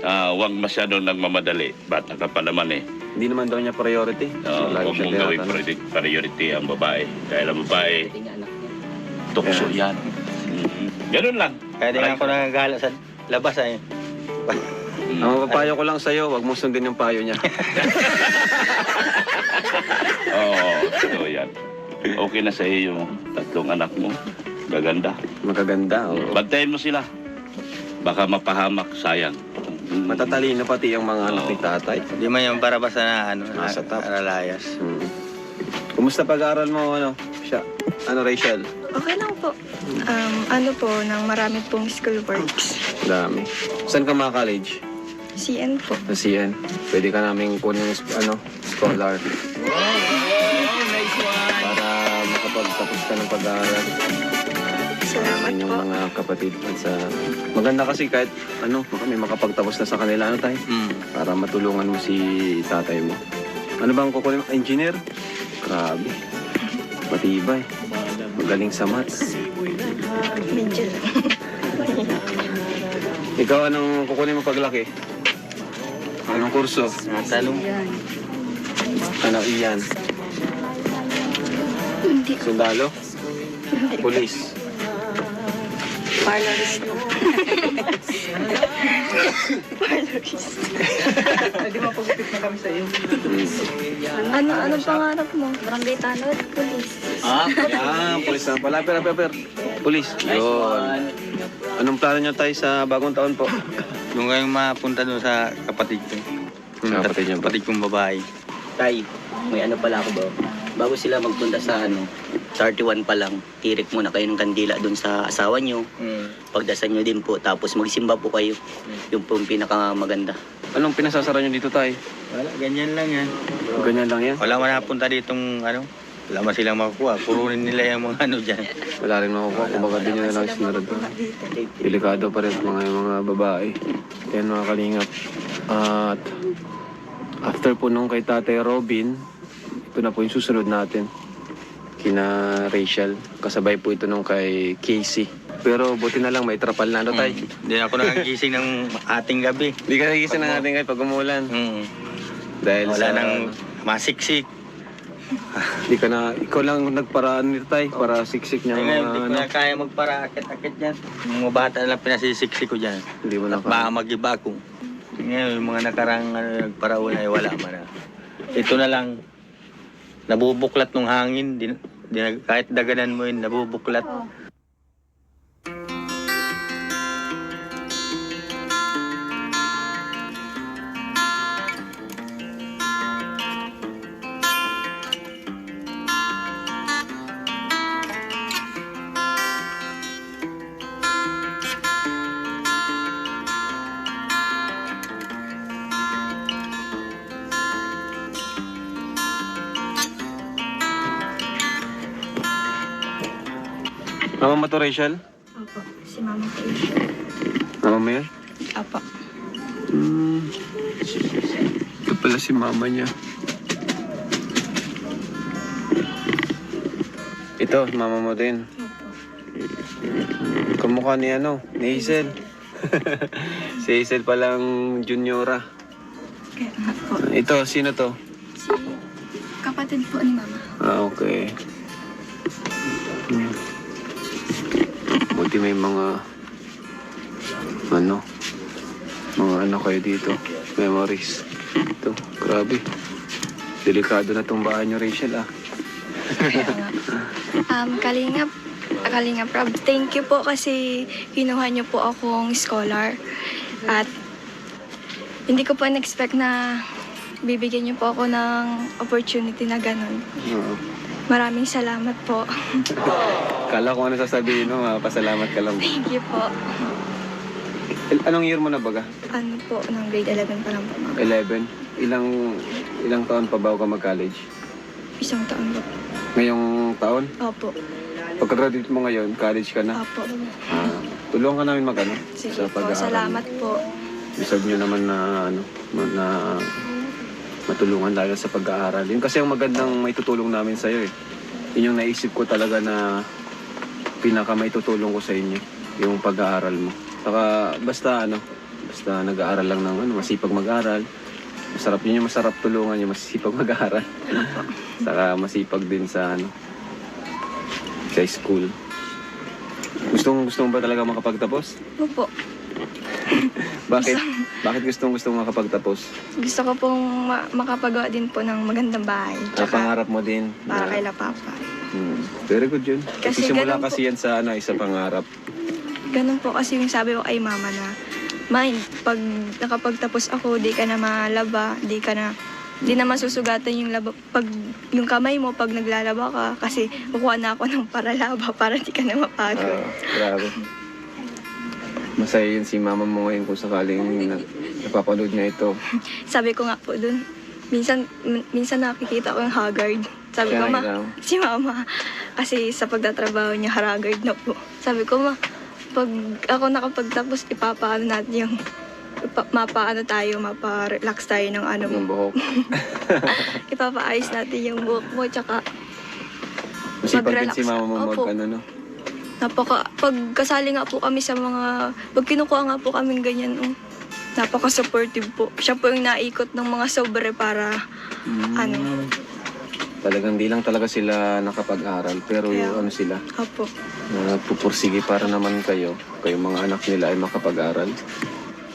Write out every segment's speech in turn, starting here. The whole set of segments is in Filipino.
Huwag masyadong nagmamadali. Bata ka pa naman eh. Hindi naman daw niya priority. Huwag mong gawin priority ang babae. Dahil ang babae, tukso yan. Ganun lang. Kaya din ako nagagala sa labas ay. Ang mapapayo ko lang sa'yo, huwag mo sundin yung payo niya. So yan. Okay na sa iyo yung tatlong anak mo. Gaganda. Magaganda. Oh. Bantayan mo sila. Baka mapahamak, sayang. Matatalino pati yung mga anak ni tatay. Hindi man yung para basta na Nasa top. aralayas. Kumusta pag-aaral mo, siya? Rachel? Okay lang po. Ano po, ng marami pong school works. Dami. Saan ka mga college? CN po. Sa CN. Pwede ka namin kunin scholar. Para makapagtapos ka ng pag-aaral. Salamat Yung po. mga kapatid at sa... Maganda kasi kahit may makapagtapos na sa kanila, tayo? Para matulungan mo si tatay mo. Ano bang kukunin mo? Engineer? Grabe. Matibay. Magaling sa maths. Medyo lang. Ikaw, anong kukunin mo paglaki? Anong kurso? Talong. Ano, iyan? Hindi. Sundalo? Police? Parlorist po. Parlorist. Hindi mapagupit na kami sa iyo. Ano pangarap mo? Barangay Tanod, police. Police na pala. Per. Police. Yun. Anong plano niyo tayo sa bagong taon po? Doon kayong mapunta doon sa kapatid ko. Sa kapatid niyo ba? Kapatid kong babae. Tay, may pala ako ba? Bago sila magpunta sa sa RT1 pa lang, tirik muna kayo ng kandila doon sa asawa nyo. Pagdasal nyo din po, tapos magsimba po kayo. Yung po yung pinakamaganda. Anong pinasasara niyo dito tayo? Wala, ganyan lang yan. Ganyan lang yan? Wala man napunta ditong wala man silang makukuha. Puro rin nila yung mga dyan. Wala rin makukuha. Kumbaga din nyo na lang sinarad ko. Delikado pa rin mga babae. Yan mga kalingap. At after po nung kay Tatay Robin, ito na po yung susunod natin. Kina Rachel. Kasabay po ito nung kay Casey. Pero buti na lang may trapal na tay. Hindi ako nakagising ng ating gabi. Hindi ka nagising ng ating pag umulan. Dahil Wala sa... nang masiksik. Di ka na... Ikaw lang nagparaan nito tay. Para siksik niya Ngayon, mga... hindi ko na kaya magpara akit-akit dyan. Yung mga bata lang pinasisiksik ko dyan. Hindi mo na Baka mag-iba ko. Ngayon, yung mga nakarang nagparaon ay wala man. Ito na lang, nabubuklat ng hangin. Kahit daganan mo yun, nabubuklat. Mama mo to, Rachel? Opo, si Mama Paige. Mama mo yan? Opo. Ito pala si mama niya. Ito, mama mo din. Kamukha ni ni Hazel. Si Hazel palang juniora. Kaya nga po. Ito, sino to? Si kapatid po ni Mama. Okay. Buti may mga ano kayo dito. Memories. Ito, grabe. Delikado na tong bahay niyo, Rachel, Kaya nga. Kalingap Rob, thank you po kasi kinuha niyo po akong scholar. At hindi ko po na-expect na bibigyan niyo po ako ng opportunity na ganun. Oo. Maraming salamat po. Kala ko ano sasabihin mo, pasalamat ka lang. Thank you po. Anong year mo na baga? Ano po, ng grade 11 pa lang po, Mama. 11? Ilang taon pa bago ka mag-college? Isang taon po. Ngayong taon? Opo. Pagka-graduate mo ngayon, college ka na? Opo. Tulungan ka namin Sige sa po, pag-aaral. salamat po. Deserve nyo naman na matulungan lalo sa pag-aaral. Yun kasi ang magandang may tutulong namin sa'yo eh. Yun yung naisip ko talaga na pinaka may tutulong ko sa inyo. Yung pag-aaral mo. Saka basta basta nag-aaral lang ng ano, masipag mag-aral. Masarap yun yung masarap tulungan, yung masipag mag-aaral. Saka masipag din sa ano, sa school. Gusto mo ba talaga makapagtapos? Opo. Bakit? Bakit gusto mo makapagtapos? Gusto ko pong makapagawa din po ng magandang bahay. Pangarap mo din. Para na- kay La Papa. Very good yun. Kasi Kasi simula ganun po- kasi yan sa ano, isa pangarap. Ganun po kasi yung sabi ko kay mama na, Mind, pag nakapagtapos ako, di ka na malaba, di na masusugatan yung laba. Pag yung kamay mo, pag naglalaba ka, kasi kukuha na ako ng paralaba para di ka na mapagod. Grabe. Masaya yun si mama mo ngayon kung sakaling napapanood niya ito. Sabi ko nga po dun, minsan nakikita ko yung haggard. Sabi Kaya ko, ma, lang. si mama, kasi sa pagtatrabaho niya, haggard na po. Sabi ko, ma, pag ako nakapagtapos, ipapaano natin yung, mapaano tayo, mapa-relax tayo ng ano Ng mo. buhok. Ipapaayos natin yung buhok mo, tsaka Masipag din Mag-relax. si mama mo Opo. ano, no? pag kasali nga po kami sa mga, pag kinukuha nga po kaming ganyan, napaka-supportive po. Siya po yung naikot ng mga sobre para, ano, Talagang di lang talaga sila nakapag-aral, pero Kaya- ano sila, opo. nagpupursige para naman kayong mga anak nila ay makapag-aral.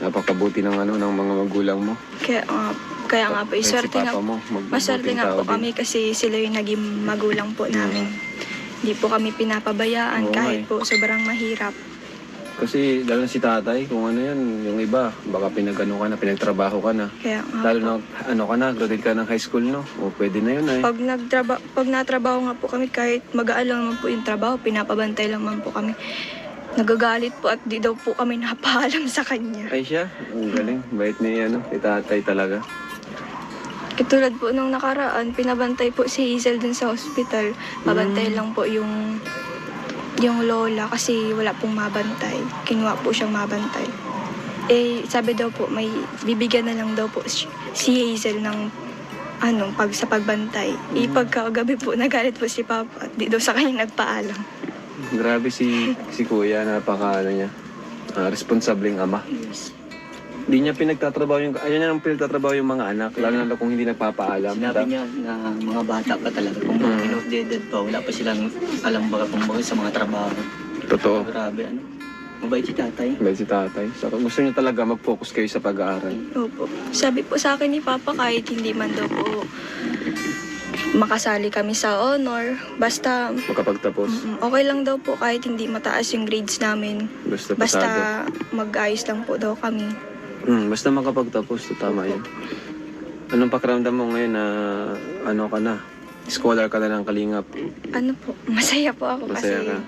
Napakabuti ng ano ng mga magulang mo. Kaya nga po, Kahit iswerte si nga, papa mo, maswerte mabuting nga tao po din. kami kasi sila yung naging magulang po namin. Hindi po kami pinapabayaan Oo, kahit eh. po sobrang mahirap. Kasi lalo na si tatay, kung ano yan, yung iba, baka pinagano ka na, pinagtrabaho ka na. Kaya nga Lalo po. na, ano ka na, graduate ka ng high school, no? O pwede na yun ay. Pag natrabaho nga po kami, kahit mag-aalang naman po yung trabaho, pinapabantay lang man po kami. Nagagalit po at di daw po kami napaalam sa kanya. Ay siya, ang galing. Bait ni ni tatay talaga. Katulad po nung nakaraan, pinabantay po si Hazel dun sa hospital. Pabantay lang po yung lola kasi wala pong mabantay. Kinuha po siyang mabantay. Eh, sabi daw po, may bibigyan na lang daw po si Hazel ng sa pagbantay. Pagkagabi po, nagalit po si Papa at di daw sa kanya nagpaalam. Grabe si kuya, napaka ano niya, responsableng ama. Hindi niya pinagtatrabaho ayaw niya nang pinagtatrabaho yung mga anak, lalo na kung hindi nagpapaalam. Sinabi niya na mga bata pa talaga. Kung mga in-outdated pa, wala pa silang alam baga kumbaga sa mga trabaho. Totoo. Grabe, ano. Mabait si tatay. Bait si tatay. So, gusto niya talaga mag-focus kayo sa pag-aaral. Opo. Sabi po sa akin ni Papa, kahit hindi man daw po makasali kami sa honor, basta Makapagtapos. okay lang daw po kahit hindi mataas yung grades namin. Basta Basta pasado. mag-ayos lang po daw kami. Basta makapagtapos, tama yun. Anong pakiramdam mo ngayon na ano ka na? Scholar ka na ng Kalingap. Ano po, masaya po ako Masaya kasi ka.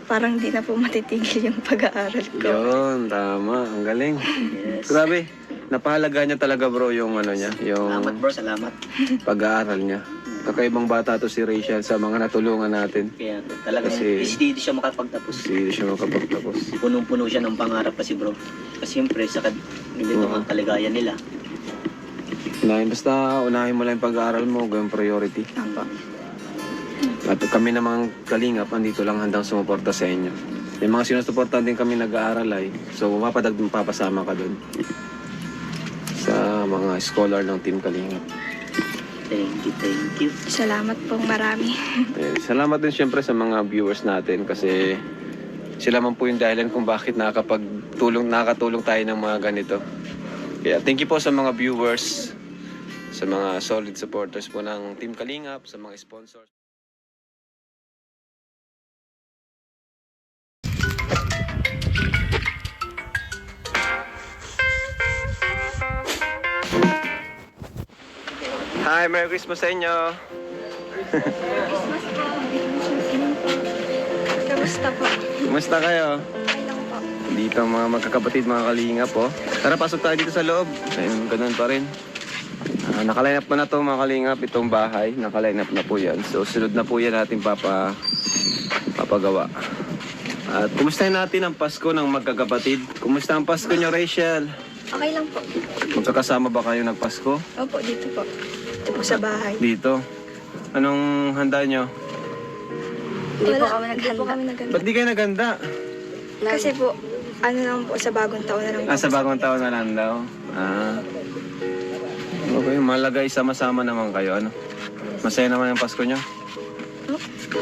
parang di na po matitigil yung pag-aaral ko. Yun, tama. Ang galing. Yes. Grabe. Napahalaga niya talaga bro yung ano niya, Salamat yung bro, salamat. pag-aaral niya. Kakaibang bata to si Rachel sa mga natulungan natin. Kaya talagang Kasi- hindi siya makapagtapos. Hindi siya makapagtapos. Punong-puno siya ng pangarap kasi bro. Kasi siyempre, sa hindi Oo. ang kaligayan nila. Basta unahin mo lang yung pag-aaral mo, gawing priority. Opo. At kami namang Kalingap, andito lang handang sumuporta sa inyo. Yung mga sinusuportahan din kami nag-aaral ay, so mapapasama ka dun sa mga scholar ng Team Kalingap. Thank you, thank you. Salamat pong marami. Salamat din syempre sa mga viewers natin kasi sila man po yung dahilan kung bakit nakakatulong tayo ng mga ganito. Kaya thank you po sa mga viewers, sa mga solid supporters po ng Team Kalingap, sa mga sponsors. Hi, Merry Christmas sa inyo! Kamusta po? Kumusta kayo? Okay lang po. Dito ang mga magkakapatid, mga Kalingap po. Tara, pasok tayo dito sa loob. Ayun, ganun pa rin. Nakaline up na to mga Kalingap, itong bahay. Nakaline up na po yan. So, sunod na po yan natin papagawa. At kumustahin natin ang Pasko ng magkakapatid. Kumusta ang Pasko nyo, Rachel? Okay lang po. Magkakasama ba kayo ng-Pasko? Opo, dito po. Dito po sa bahay. Dito. Anong handa nyo? Hindi po kami naghanda. Ba't di kayo naganda? Kasi po, ano lang po, sa bagong taon na lang po. Sa bagong taon na lang daw. Okay, malagay sama-sama naman kayo. Ano? Masaya naman yung Pasko nyo?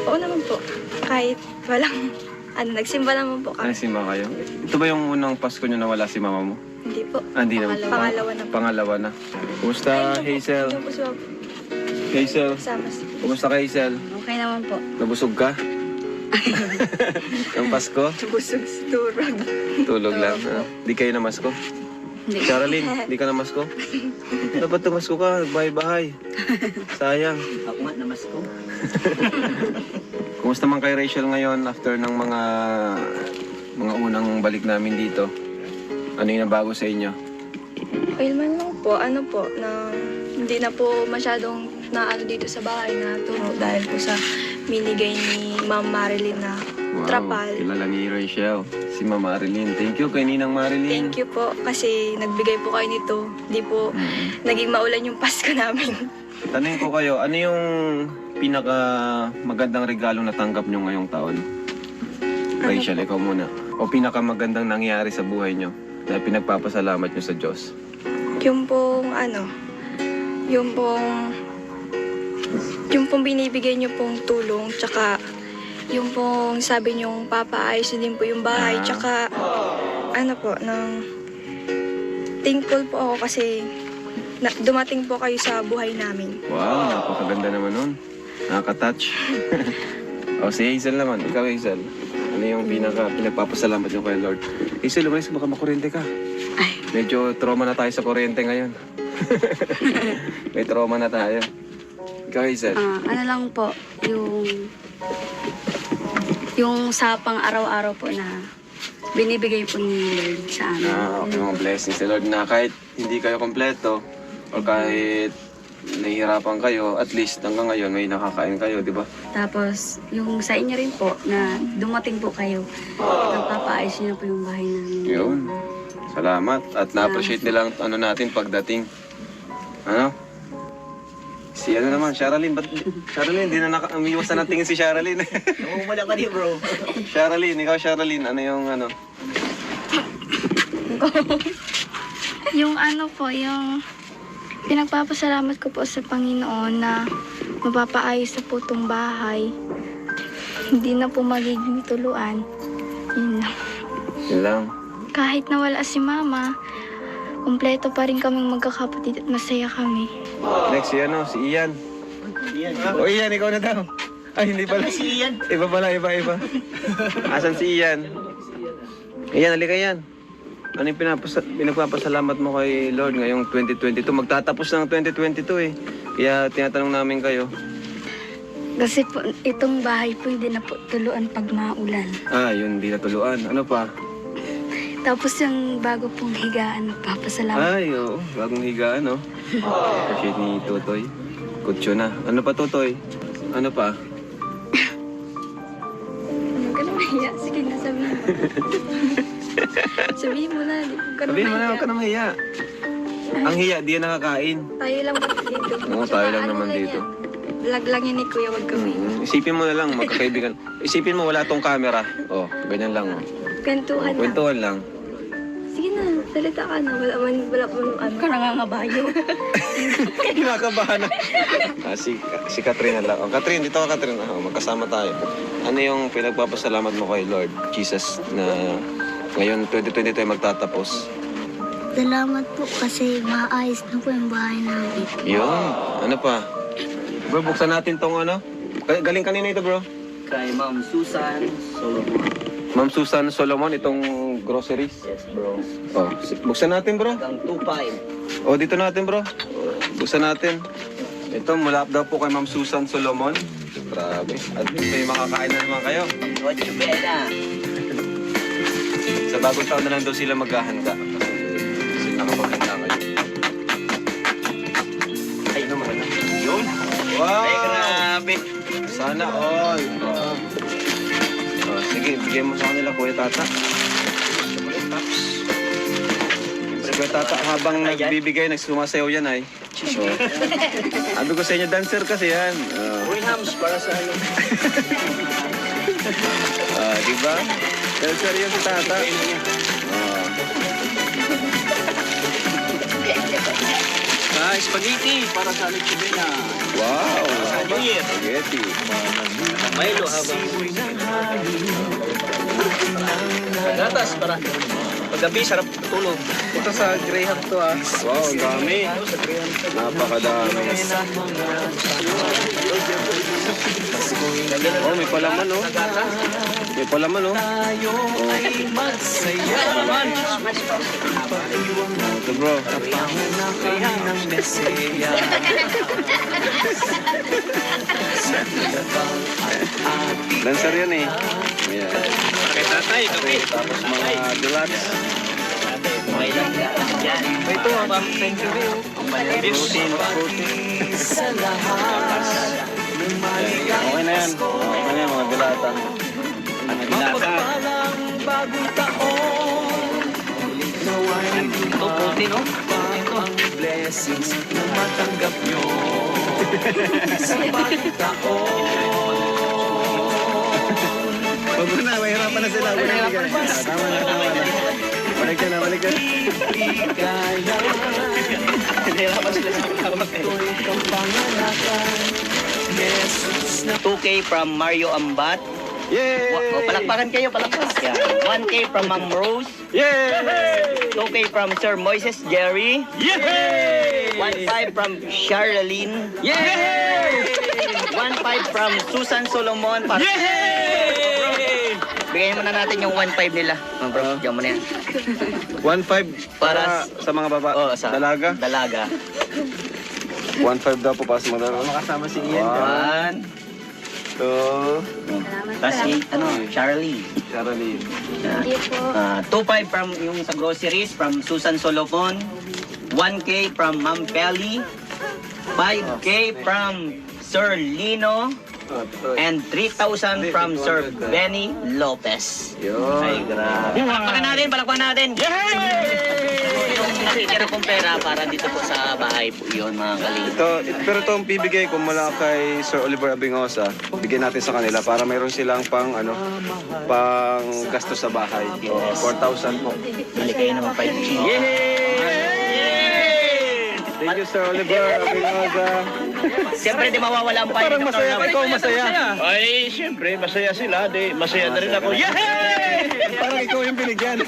Oo naman po. Kahit walang, nagsimba naman po Ay, kami. simba kayo. Ito ba yung unang Pasko nyo na wala si mama mo? Hindi po. Hindi naman. Pangalawa na po. Pangalawa na. Kumusta, Hazel? Yung po sa Hazel? kasama. Kumusta ka, Hazel? Okay naman po. Nabusog ka? Yung Pasko? Busog sa turag. Tulog lang. Di kayo namasko? Hindi. Charlene, di ka namasko? Dapat tumasko ka, bahay-bahay. Sayang. Ako nga, namas ko. Kumusta man kay Rachel ngayon after ng mga unang balik namin dito? Ano yung nabago sa inyo? Okay man lang po, na hindi na po masyadong dito sa bahay na turo dahil po sa minigay ni Ma'am Marilyn na trapal. Kilala ni Rachel. Si Ma'am Marilyn. Thank you kay Ninang Marilyn. Thank you po kasi nagbigay po kayo nito. Hindi po naging maulan yung Pasko namin. Tanungin ko kayo, ano yung pinaka magandang regalo na tanggap nyo ngayong taon? Rachel, ikaw muna. O pinaka magandang nangyari sa buhay nyo na pinagpapasalamat nyo sa Diyos? Yung pong yung pong binibigay niyo pong tulong, tsaka yung pong sabi niyong papaayos din po yung bahay, tsaka thankful po ako kasi dumating po kayo sa buhay namin. Wow, napakaganda naman nun. Nakaka-touch. O si Hazel naman, ikaw Hazel. Ano yung pinagpapasalamat nyo kay Lord? Hazel, umalis baka makuryente ka. Medyo trauma na tayo sa kuryente ngayon. May trauma na tayo. Ikaw Hazel. Ano lang po, yung sa pang-araw-araw po na binibigay po ni Lord sa amin. Okay, mga blessings ni Lord na kahit hindi kayo kompleto o kahit nahihirapan kayo, at least hanggang ngayon may nakakain kayo, di ba? Tapos, yung sa inyo rin po, na dumating po kayo, nagpapaayos niyo na po yung bahay namin. Yun. Salamat. At na-appreciate nilang natin pagdating. Ano? Si ano naman, Sherilyn. Sherilyn, di na umiwas na natingin si Sherilyn. Namumula ka di, bro. Sherilyn, ikaw Sherilyn, ano yung ano? Yung yung pinagpapasalamat ko po sa Panginoon na mapapaayos na po itong bahay. Hindi na po magiging tuluan. Yun lang. Yun lang. Kahit nawala si Mama, kumpleto pa rin kaming magkakapatid at masaya kami. Next, si ano, si Ian. O Ian, ikaw na daw. Ay, hindi pala. Si Ian. Iba pala, iba. Asan si Ian? Ian, halika Ian. Ano yung pinagpapasalamat mo kay Lord ngayong 2022? Magtatapos ng 2022 eh. Kaya tinatanong namin kayo. Kasi po, itong bahay po hindi na po tuluan pag maulan. Yun, di natuluan. Ano pa? Tapos yung bago pong higaan, papasalamat. Ay, oo. Bagong higaan, no? Appreciate ni Totoy. Kutso na. Ano pa, Totoy? Ano pa? Ano ka naman hiya? Sige na, sabihin mo. Sabihin mo na, di ko ka naman Sabihin mo na, hiya. huwag ka naman hiya. Ang hiya, di yan nakakain. Tayo lang ba dito? Oo, tayo lang naman lang dito. yan? Vlog lang yun ni Kuya, wag kami. Isipin mo na lang, magkakaibigan. Isipin mo, wala tong camera. Oh, ganyan lang, oh. Kwentuhan lang. Kwentuhan lang. Sige na, salita ka na. Wala po ano. Ka nangangabayo. Kinakabahan na. Si Catherine na lang. Oh, Catherine, dito ka, Catherine. Magkasama tayo. Ano yung pinagpapasalamat mo kay Lord Jesus na ngayon 2020 tayo magtatapos? Salamat po kasi maayos na po yung bahay namin. Yun. Ano pa? Bro, buksan natin tong ano. Galing kanina ito, bro. Kay Ma'am Susan Solomon. Ma'am Susan Solomon, itong groceries. Yes, bro. Oh, buksan natin, bro. Hanggang 2.5. Oh, dito natin, bro. Buksan natin. Ito, mula daw po kay Ma'am Susan Solomon. Grabe. At may makakain na naman kayo. Noche Buena. Sa bagong taon na lang daw sila maghahanda. Kasi nakapaghanda kayo. Ay, Ano man? yun. Wow! Ay, grabe. Sana all. Sige, bigay mo sa kanila, Kuya Tata. Si Kuya Tata, habang nagbibigay, nagsumasayaw yan ay. So, sabi ko sa inyo, dancer kasi yan. Williams para sa ano. Diba? Dancer yan si Tata. Spaghetti para sa Alex Cubena. Wow! New Year. Spaghetti. Milo habang gatas para paggabi sarap tulog. Ito sa Graham to ah. Wow, ang dami. Napakadami. Oh, may palaman oh. May palaman oh. Ito bro. Lancer yan eh. Ayan. Kay tatay, kape. Tapos mga deluxe. Ito ah, thank you Rio. Protein. Okay na yan. Okay na yan mga dilata. Ito, protein, no? Huwag mo na, mahirapan na sila. Tama na. Balik ka na. Nahirapan sila sa pagkakamag. 2K from Mario Ambat. Yay! Palakpakan kayo, palakpakan. 1K from Ma'am Rose. Yay! 2K from Sir Moises Jerry. Yay! 1.5 from Charlene. Yay! 1.5 from Susan Solomon. Yay! Bigyan muna natin yung 1.5 nila. Bro, diyan mo na yan. 1.5 para sa mga baba. Oh, sa Dalaga. Dalaga. 1.5 daw po para sa mga dalaga. Makasama si Ian. Wow. 1. 2. Tapos si, Charlie. Charlene. Thank you po. 2.5 from yung sa groceries from Susan Solomon. 1K from Ma'am Pelly. 5K from Sir Lino. And 3,000 from Sir Benny Lopez. Yun. Ay, grabe. Palakpakan natin. Yung natitira kong pera para dito po sa bahay po yun, mga kaling. Pero ito ang bibigay ko mula kay Sir Oliver Abingosa. Bigyan natin sa kanila para mayroon silang pang gastos sa bahay. 4,000 po. Bili kayo ng 5G. Thank you Sir Oliver Abingosa. Siyempre, di mawawala ang Parang masaya ka, ikaw masaya. Ay, siyempre, masaya sila. Masaya na rin ako. Yay! Parang ikaw yung binigyan.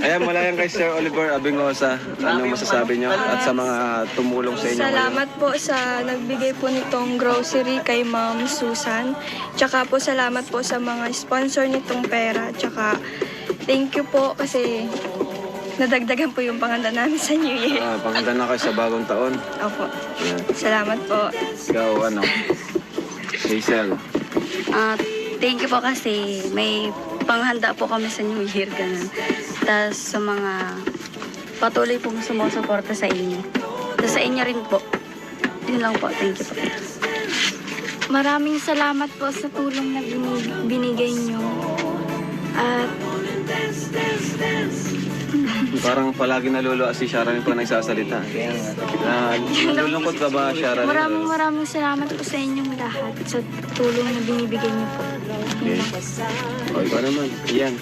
Ayan, mula yan kay Sir Oliver Abingosa. Anong masasabi nyo? At sa mga tumulong sa inyo. Salamat po sa nagbigay po nitong grocery kay Ma'am Susan. Tsaka po salamat po sa mga sponsor nitong pera. Tsaka thank you po kasi nadagdagan po yung panganda namin sa New Year. Panganda na kayo sa bagong taon. Opo. Ayan. Salamat po. Ikaw, Hazel. Thank you po kasi may panghanda po kami sa New Year, ganun. Tapos sa mga patuloy pong sumusuporta sa inyo. Tapos sa inyo rin po. Yun lang po. Thank you po. Maraming salamat po sa tulong na binigay nyo. At Parang palagi naluluwa si Sharon pag nagsasalita. Nalulungkot ka ba, Sharon? maraming salamat po sa inyong lahat sa tulong na binibigay niyo po. Okay. O, ikaw naman. Iyan.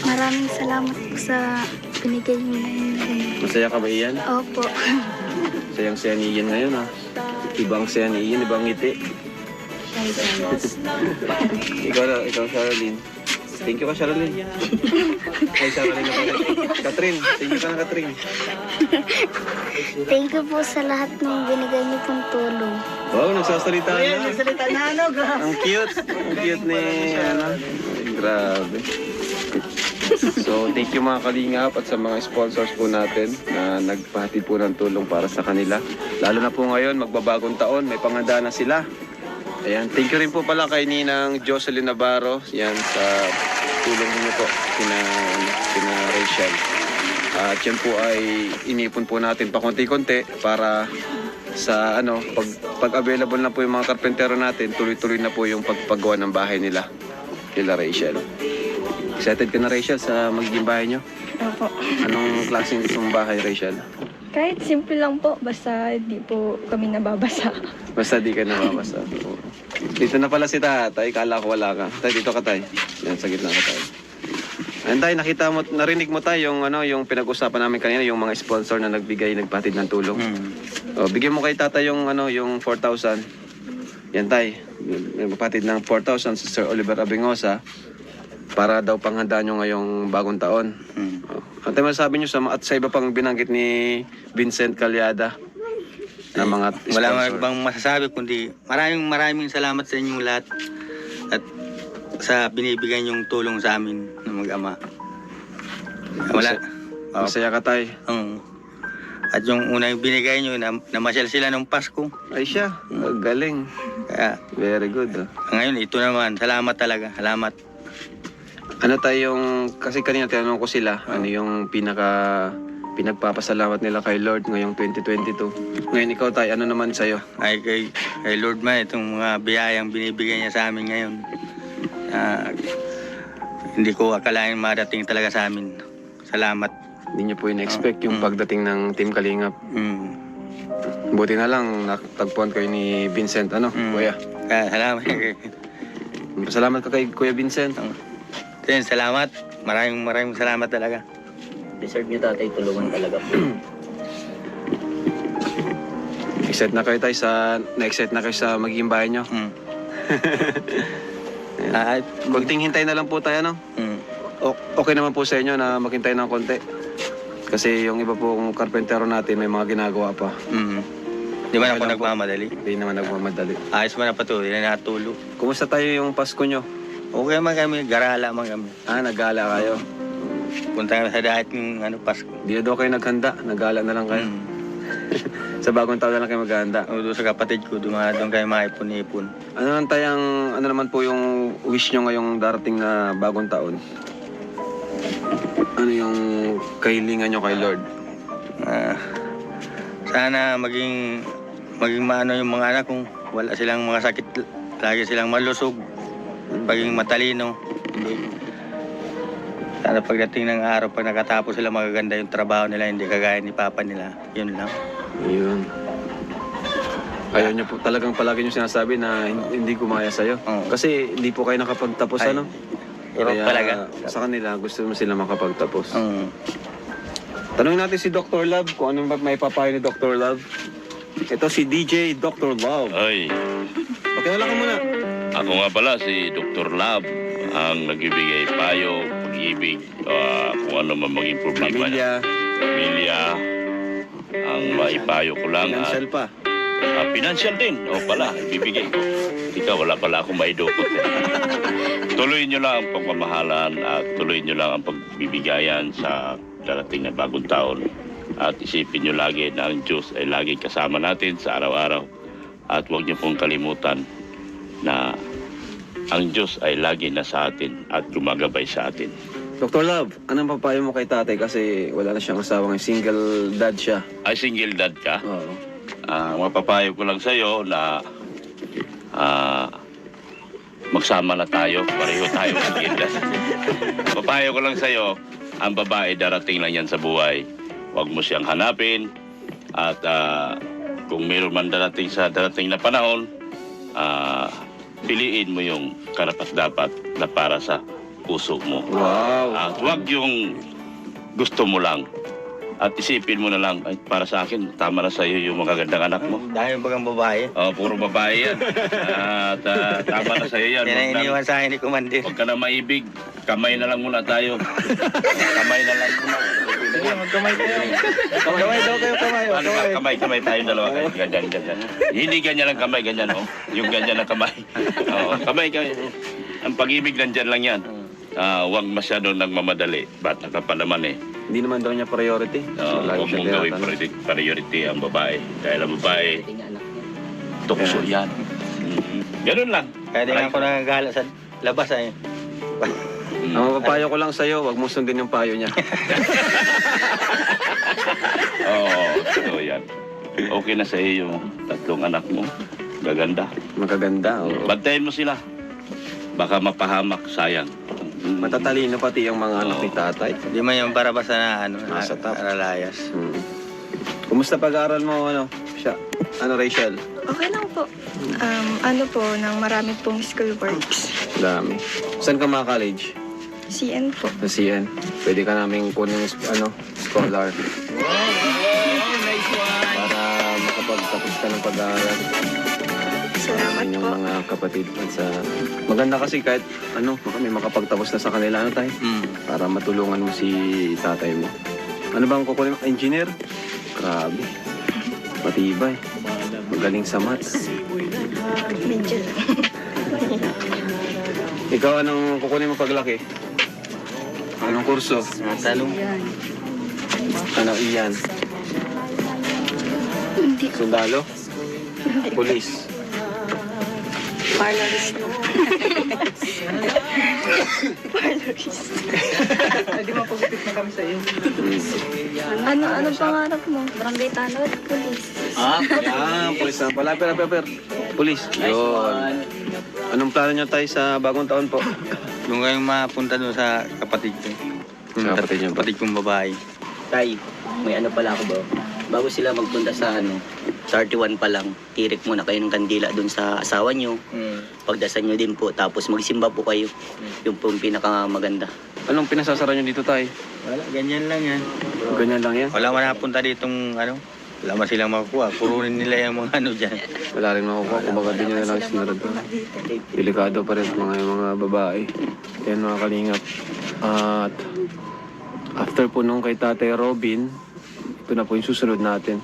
Maraming salamat po sa binigay niyo na yun. Masaya ka ba, Iyan? Opo. Sayang-saya ni Iyan ngayon, ha? Ibang saya ni Iyan, ibang ngiti. Ikaw, Charlene. Thank you ka, Charlene. Ay, Charlene na pala. Catherine. Thank you ka na, Catherine. Thank you po sa lahat ng binigay niyo pong tulong. Wow, nagsasalita na. Salita na, Ang cute. Ang cute ni, Ay, grabe. So, thank you mga kalingap at sa mga sponsors po natin na nagpahatid po ng tulong para sa kanila. Lalo na po ngayon, magbabagong taon, may panganda na sila. Ayan, thank you rin po pala kay Ninang Jocelyn Navarro, yan sa tulong niyo po, kina Rachel. At yan po ay inipon po natin pa konti-konti para sa pag available na po yung mga karpentero natin, tuloy-tuloy na po yung pagpagawa ng bahay nila, kila Rachel. Excited ka na, Rachel, sa magiging bahay nyo? Opo. Anong klaseng gusto mong bahay, Rachel? Kahit simple lang po, basta di po kami nababasa. Basta di ka nababasa. Oo. Dito na pala si tatay, kala ko wala ka. Tay, dito ka tay. Yan, sa gitna ka tay. And tayo, narinig mo tayo yung, yung pinag-usapan namin kanina, yung mga sponsor na nagpatid ng tulong. O, bigyan mo kay tata yung, yung 4,000. Yan tay, magpatid ng 4,000 si Sir Oliver Abingosa para daw panghandaan nyo ngayong bagong taon. Ano tayo masasabi nyo at sa iba pang binanggit ni Vincent Calyada na mga sponsor? Wala bang masasabi kundi maraming salamat sa inyong lahat at sa binibigay niyong tulong sa amin ng mag-ama. Wala. Masaya ka tay. At yung unang binigay niyo, namasyal sila ng Pasko. Ay siya, galing. Kaya Very good. ngayon, ito naman, salamat talaga. Salamat. Ano tayo yung, kasi kanina tinanong ko sila, ano yung pinagpapasalamat nila kay Lord ngayong 2022. Ngayon ikaw tayo, ano naman sa'yo? Ay kay Lord man, itong mga biyayang binibigay niya sa amin ngayon. Hindi ko akalain madating talaga sa amin. Salamat. Hindi niyo po in-expect yung pagdating ng Team Kalingap. Buti na lang, natagpuan kayo ni Vincent, kuya? Kaya salamat. Salamat ka kay Kuya Vincent. Salamat. Maraming salamat talaga. Deserve niyo tatay, tulungan talaga po. Na-excite na kayo sa magiging bahay nyo. Konting hintay na lang po tayo, Okay naman po sa inyo na maghintay ng konti. Kasi yung iba pong karpentero natin may mga ginagawa pa. Di ba ako nagmamadali? Hindi naman nagmamadali. Ayos mo na patuloy, natulog. Kumusta tayo yung Pasko nyo? Okay man kami, garala man kami. Nagala kayo. Punta kami sa dahit yung Pasko. Di na daw kayo naghanda, nagala na lang kayo. Sa bagong taon na lang kayo maghanda. Doon sa kapatid ko, doon kayo maipon-ipon. Ano naman po yung wish nyo ngayong darating na bagong taon? Ano yung kahilingan nyo kay Lord? Sana maging maano yung mga anak kung wala silang mga sakit, lagi silang malusog, maging matalino. Sana pagdating ng araw, pag nakatapos sila, magaganda yung trabaho nila, hindi kagaya ni Papa nila. Yun lang. Yun. Ayaw nyo po talagang palagi nyo sinasabi na hindi gumaya sa'yo. Kasi hindi po kayo nakapagtapos, Pero Kaya talaga. sa kanila, gusto mo sila makapagtapos. Tanungin natin si Dr. Love kung ano may papayo ni Dr. Love. Ito si DJ Dr. Love. Ay, Pakilala ka muna. ako nga pala si Dr. Lab, ang nagbibigay payo, pag-ibig, kung ano man maging problema Pamilya, Pamilya. Ang maipayo ko lang financial pa. financial din. O pala, ibibigay ko. Ikaw, wala pala akong maidukot. Tuloy nyo lang ang pagmamahalan at tuloy nyo lang ang pagbibigayan sa darating na bagong taon. At isipin nyo lagi na ang Diyos ay lagi kasama natin sa araw-araw. At huwag nyo pong kalimutan na ang Diyos ay lagi nasa atin at gumagabay sa atin. Dr. Love, anong papayo mo kay tatay kasi wala na siyang asawa ngayon, single dad siya. Ay, single dad ka? Oo. Mapapayo ko lang sa'yo na magsama na tayo. Pareho tayo single dad. Papayo ko lang sa'yo, ang babae darating lang yan sa buhay. Huwag mo siyang hanapin. At kung mayroon man darating sa darating na panahon, piliin mo yung karapat-dapat na para sa puso mo. Wow. At huwag yung gusto mo lang. At isipin mo na lang, ay, para sa akin, tama na sa'yo yung mga gandang anak mo. Dahil bagang babae. Puro babae yan. At tama na sa'yo yan. Yan ang iniwan sa akin ni Commander. Huwag ka na maibig. Kamay na lang muna tayo. Kamay na lang muna. Magkamay kayo. Kamay daw kayo, kamay. Ano ka? Kamay tayo dalawa. Ganyan. Hindi ganyan lang kamay, ganyan oh. Yung ganyan lang kamay. Kamay. Ang pag-ibig nandyan lang yan. Huwag masyado nagmamadali. Bata ka pa naman eh. Hindi naman daw niya priority. Huwag mong gawin priority ang babae. Dahil ang babae, tukso yan. Ganun lang. Kaya din ako nagagala sa labas ay. Ang papayo ko lang sa'yo, huwag mong sundin yung payo niya. So yan. Okay na sa iyo yung tatlong anak mo. Gaganda. Magaganda. Bantayan mo sila. Baka mapahamak, sayang. Matatalino pati yung mga anak ni tatay. Di man yung barabasa na Nasa top. aralayas. Kumusta pag-aaral mo, Rachel? Okay lang po. Ng marami pong school works. Dami. Saan ka mga college? CN po. Sa CN. Pwede ka namin kunin scholar. Para makapagtapos ka ng pag-aaral. Salamat Sa inyong po. mga kapatid. At sa... Maganda kasi kahit may makapagtapos na sa kanila. Ano tayo? Para matulungan mo si tatay mo. Ano bang kukunin mo? Engineer? Grabe. Matibay. Magaling sa maths. Medyo lang. Ikaw, anong kukunin mo paglaki? Anong kurso? Talong. Yan. Ano iyan? Hindi. Sundalo? Police? Parlorist po. Parlorist. Hindi mapagupit na kami sa iyo. Anong pangarap mo? Barangay Tanod, Police. Police na pala. Per. Police. Yun. Anong plano nyo tayo sa bagong taon po? Yung kayong mapunta doon sa kapatid ko. Sa kapatid niyo ba? Kapatid kong babae. Tay, may ano pala ako ba? Bago sila magpunta sa sa RT1 pa lang, tirik muna kayo ng kandila dun sa asawa nyo. Pagdasal nyo din po, tapos magsimba po kayo. Yung po yung pinakamaganda. Anong pinasasara nyo dito tayo? Wala, ganyan lang yan. Ganyan lang yan? Wala man napunta ditong wala man silang makukuha. Purunin nila yung mga dyan. Wala rin makukuha. Kumbaga din nyo na lang sinarad doon. Delikado pa rin mga babae. Yan mga kalingap. At after po nung kay Tatay Robin, ito na po yung susunod natin.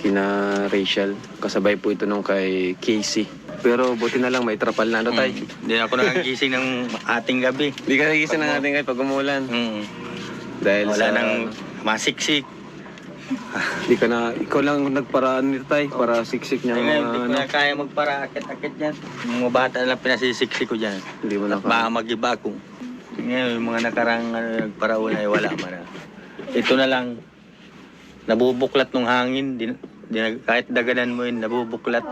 Kina Rachel. Kasabay po ito nung kay Casey. Pero buti na lang may trapal na tayo. Hindi ako nakagising ng ating gabi. Hindi ka nagising ng ating kayo pag umulan. Dahil Wala nang masiksik. Hindi ka na, ikaw lang nagparaan nito tayo para siksik niya Ay, ngayon, hindi ko mga na kaya magpara akit-akit dyan. Yung mga bata lang pinasisiksik ko dyan. Hindi mo na At baka mag-iba ako. Ngayon, yung mga nakarang nagparaon ay wala man. Ito na lang, nabubuklat ng hangin. Kahit daganan mo yun, nabubuklat.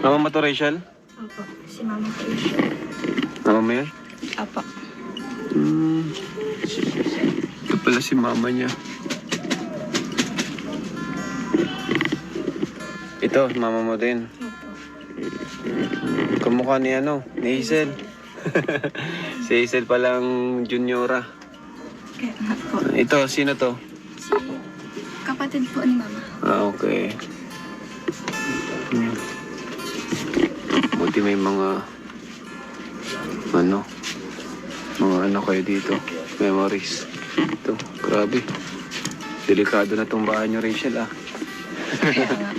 Mama mo to, Rachel? Opo, si Mama po. Mama mo yan? Opo. Ito pala si mama niya. Ito, mama mo din. Kamukha ni ni Hazel. Si Hazel palang juniora. Kaya nga po. Ito, sino to? Si kapatid po ni Mama. Okay. Buti may mga kayo dito. Memories. Ito, grabe. Delikado na tong bahay niyo, Rachel, Kaya nga.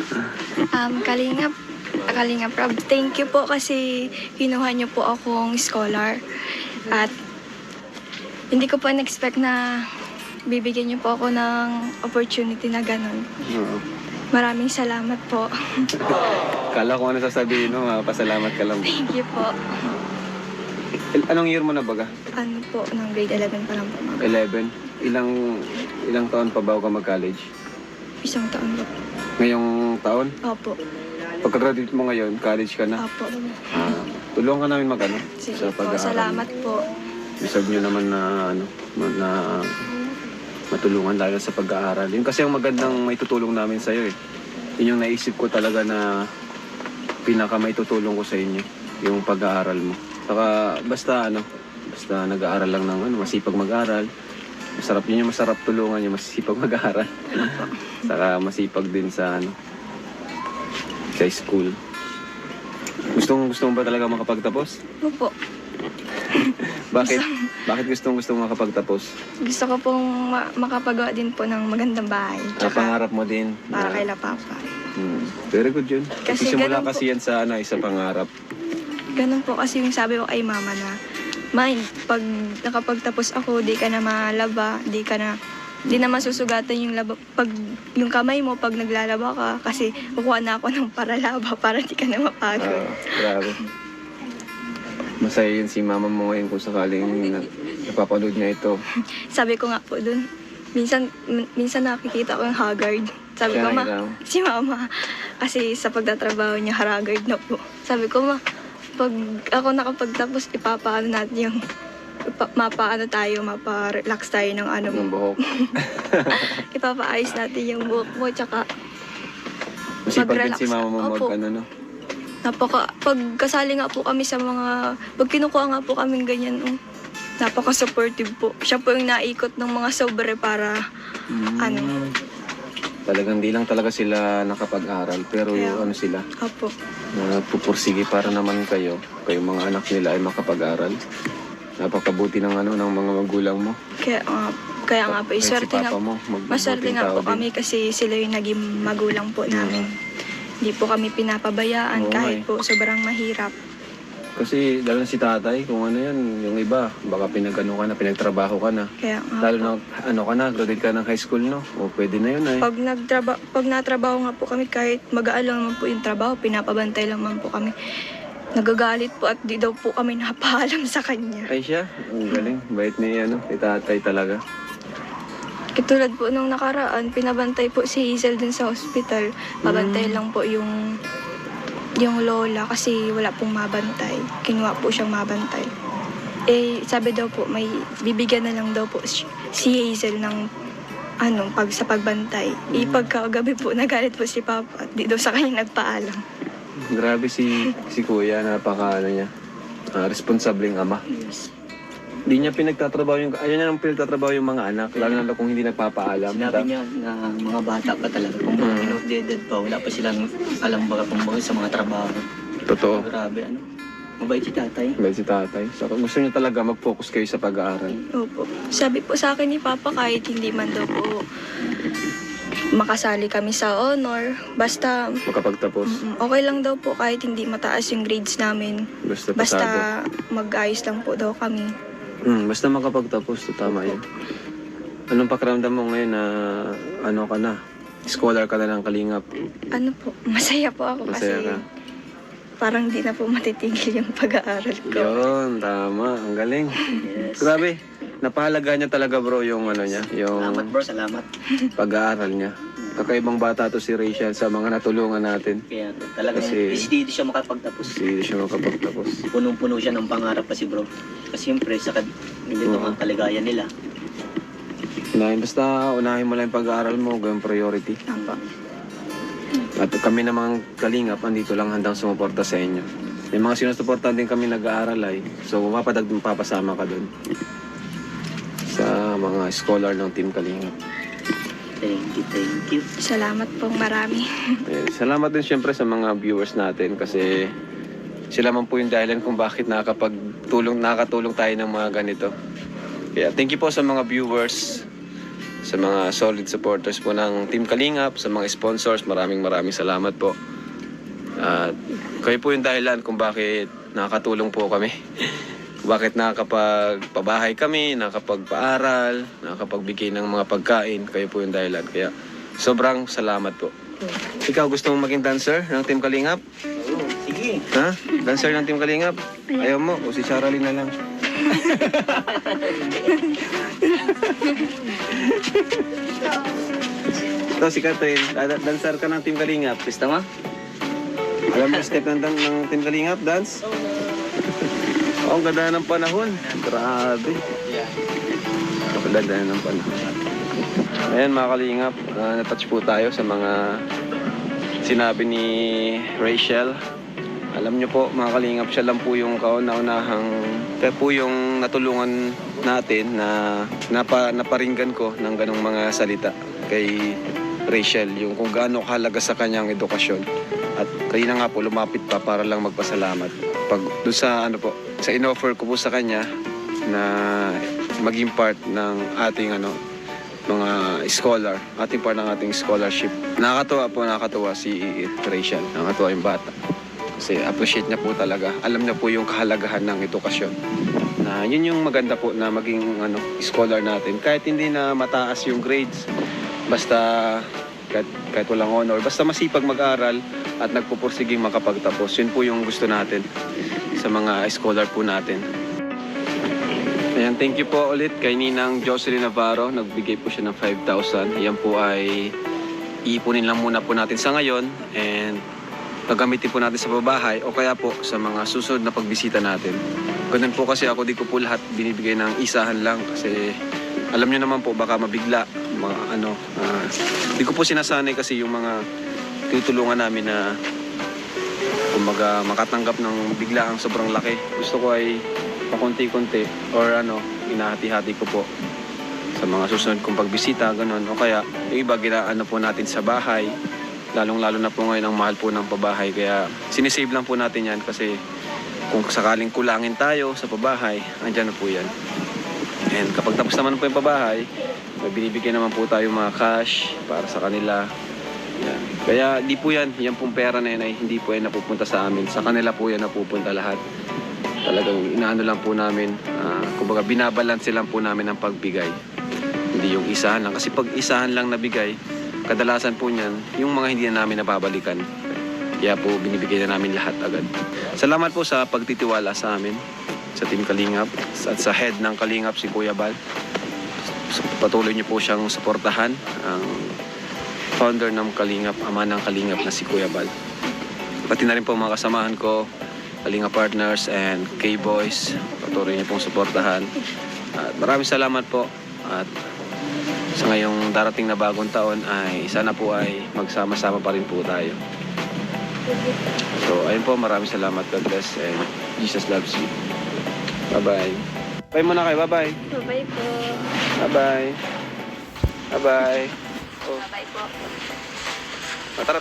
Kalingap Rob, thank you po kasi kinuha niyo po akong scholar. At hindi ko pa na-expect na bibigyan niyo po ako ng opportunity na ganun. Oo. Maraming salamat po. Kala ko ano sasabihin mo, pasalamat ka lang. Thank you po. Anong year mo na baga? Ano po, ng grade 11 pa lang po, Mama. 11? Ilang taon pa bago ka mag-college? Isang taon po. Ngayong taon? Opo. Pagka-graduate mo ngayon, college ka na? Opo. Tulungan ka namin Sige sa po, pag-aaral. salamat po. Deserve nyo naman na matulungan lalo sa pag-aaral. Yun kasi ang magandang may tutulong namin sa'yo eh. Yun yung naisip ko talaga na pinaka may tutulong ko sa inyo. Yung pag-aaral mo. Saka basta nag-aaral lang ng masipag mag-aaral. Yun yung masarap tulungan yung masipag mag-aaral. Saka masipag din sa sa school. Gusto mo ba talaga makapagtapos? Opo. Bakit? Bakit gusto mo makapagtapos? Gusto ko pong makapagawa din po ng magandang bahay. Pangarap mo din. Para na- kay La Papa. Very good yun. Kasi Simula ganun po- kasi yan sa isa pangarap. Ganun po kasi yung sabi ko kay Mama na, Mind, pag nakapagtapos ako, di ka na malaba, di na masusugatan yung laba. Pag yung kamay mo, pag naglalaba ka, kasi kukuha na ako ng paralaba para di ka na mapagod. Grabe. Masaya yun si mama mo ngayon kung sakaling napapanood niya ito. Sabi ko nga po dun, minsan nakikita ko yung haggard. Sabi Siya ko, ma, lang. si mama, kasi sa pagtatrabaho niya, haggard na po. Sabi ko, ma, pag ako nakapagtapos, ipapaano natin yung, mapaano tayo, mapa-relax tayo ng ano mo. Ng buhok. Ipapaayos natin yung buhok mo, tsaka Masipag din mag-relax. si mama mo Opo. ano. pag kasali nga po kami sa mga, pag kinukuha nga po kaming ganyan, napaka-supportive po. Siya po yung naikot ng mga sobre para, ano, Talagang di lang talaga sila nakapag-aral, pero Kaya- ano sila, opo. pupursige para naman kayong mga anak nila ay makapag-aral. Napakabuti ng ng mga magulang mo. Kaya nga po, Kahit si iswerte nga papa po. mo, Maswerte mabuting nga tao po din. kami kasi sila yung naging magulang po namin. Hindi po kami pinapabayaan Oo, kahit eh. po sobrang mahirap. Kasi lalo na si tatay, kung ano yan, yung iba, baka pinagtrabaho ka na. Kaya nga Lalo po. na, graduate ka ng high school, no? O pwede na yun ay. Pag natrabaho nga po kami, kahit mag-aalang naman po yung trabaho, pinapabantay lang man po kami. Nagagalit po at di daw po kami napaalam sa kanya. Ay siya, ang galing. Bait ni tatay talaga. Katulad po nung nakaraan, pinabantay po si Hazel dun sa hospital. Pabantay lang po yung lola kasi wala pong mabantay. Kinuha po siyang mabantay. Sabi daw po, may bibigyan na lang daw po si Hazel ng sa pagbantay. Pagkagabi po, nagalit po si Papa at di daw sa kanya nagpaalam. Grabe si kuya, niya, responsableng ama. Hindi niya pinagtatrabaho ayaw niya nang pinagtatrabaho yung mga anak, lalo na kung hindi nagpapaalam. Sinabi niya na mga bata pa talaga. Kung mga outdated pa, wala pa silang alam kumbaga sa mga trabaho. Totoo. Grabe, mabait si tatay. Bait si tatay. So, gusto niya talaga mag-focus kayo sa pag-aaral. Opo. Sabi po sa akin ni Papa, kahit hindi man daw po makasali kami sa honor, basta Makapagtapos. okay lang daw po kahit hindi mataas yung grades namin. Basta Basta pasado. mag-ayos lang po daw kami. Basta makapagtapos, to tama yun. Anong pakiramdam mo ngayon na ka na? Scholar ka na ng Kalingap. Masaya po ako Masaya kasi ka. parang di na po matitigil yung pag-aaral ko. Yun, tama. Ang galing. Yes. Grabe. Napahalaga niya talaga bro yung niya, yung Salamat bro, salamat. pag-aaral niya. Kakaibang bata to si Rachel sa mga natulungan natin. Kaya talaga Kasi- hindi siya makapagtapos. Hindi siya makapagtapos. Punong-puno siya ng pangarap kasi bro. Kasi siyempre, hindi ito ang kaligayan nila. Basta unahin mo lang yung pag-aaral mo, gawing priority. Tama. At kami namang Kalingap, andito lang handang sumuporta sa inyo. May mga sinusuportahan din kami nag-aaral ay. So, papasama ka dun. Sa mga scholar ng Team Kalingap. Thank you. Salamat po marami. Ayan. Salamat din syempre sa mga viewers natin kasi sila man po yung dahilan kung bakit nakakatulong tayo ng mga ganito. Kaya thank you po sa mga viewers, sa mga solid supporters po ng Team Kalingap, sa mga sponsors, maraming salamat po. At kayo po yung dahilan kung bakit nakakatulong po kami. Bakit nakakapagpabahay kami, nakakapagpaaral, nakakapagbigay ng mga pagkain, kayo po yung dahilan. Kaya sobrang salamat po. Ikaw gusto mong maging dancer ng Team Kalingap? Oo, sige. Ha? Dancer ng Team Kalingap? Ayaw mo? O si Sharaline na lang? Ito si Catherine. Dancer ka ng Team Kalingap. Gusto mo? Alam mo yung step ng Team Kalingap? Dance? Oh, ang ganda ng panahon. Grabe. Ang ganda ng panahon. Ayan mga Kalingap, natouch po tayo sa mga sinabi ni Rachel. Alam nyo po mga Kalingap, siya lang po yung kauna-unahang, kaya po yung natulungan natin na naparinggan ko ng ganong mga salita kay Rachel, yung kung gaano kahalaga sa kanyang edukasyon. At kayo na nga po lumapit pa para lang magpasalamat. Pag doon sa sa inoffer ko po sa kanya na maging part ng ating mga scholar, ating part ng ating scholarship. Nakakatuwa si Rachel. Nakakatuwa yung bata. Kasi appreciate niya po talaga. Alam niya po yung kahalagahan ng edukasyon. Na yun yung maganda po na maging scholar natin. Kahit hindi na mataas yung grades, basta kahit walang honor. Basta masipag mag-aral at nagpupursiging makapagtapos. Yun po yung gusto natin sa mga scholar po natin. Ayan, thank you po ulit kay Ninang Jocelyn Navarro. Nagbigay po siya ng 5,000. Yan po ay iipunin lang muna po natin sa ngayon and gagamitin po natin sa babahay o kaya po sa mga susunod na pagbisita natin. Ganun po kasi ako, di ko po lahat binibigay ng isahan lang kasi alam nyo naman po baka mabigla. Di ko po sinasanay kasi yung mga tutulungan namin na kumbaga makatanggap ng bigla ang sobrang laki. Gusto ko ay pakunti-kunti or inahati-hati ko po sa mga susunod kong pagbisita, ganun. O kaya yung iba ginaano po natin sa bahay, lalong-lalo na po ngayon ang mahal po ng pabahay. Kaya sinisave lang po natin yan kasi kung sakaling kulangin tayo sa pabahay, andyan na po yan. And kapag tapos naman po yung pabahay, may binibigyan naman po tayo mga cash para sa kanila. Yan. Kaya di po yan pong pera na yan ay hindi po yan napupunta sa amin. Sa kanila po yan napupunta lahat. Talagang inaano lang po namin, kumbaga binabalanse lang po namin ang pagbigay. Hindi yung isahan lang. Kasi pag isahan lang nabigay, kadalasan po niyan, yung mga hindi na namin nababalikan. Kaya po binibigay na namin lahat agad. Salamat po sa pagtitiwala sa amin, sa Team Kalingap, at sa head ng Kalingap, si Kuya Bal. Patuloy niyo po siyang suportahan, ang founder ng Kalingap, ama ng Kalingap na si Kuya Bal. Pati na rin po mga kasamahan ko, Kalingap Partners and K-Boys, patuloy niyo pong suportahan. At maraming salamat po. At sa ngayong darating na bagong taon ay sana po ay magsama-sama pa rin po tayo. So ayun po, maraming salamat. God bless and Jesus loves you. Bye-bye. Bye muna kayo. Bye-bye. Bye po. Bye-bye. Bye-bye. Bye po. Tara,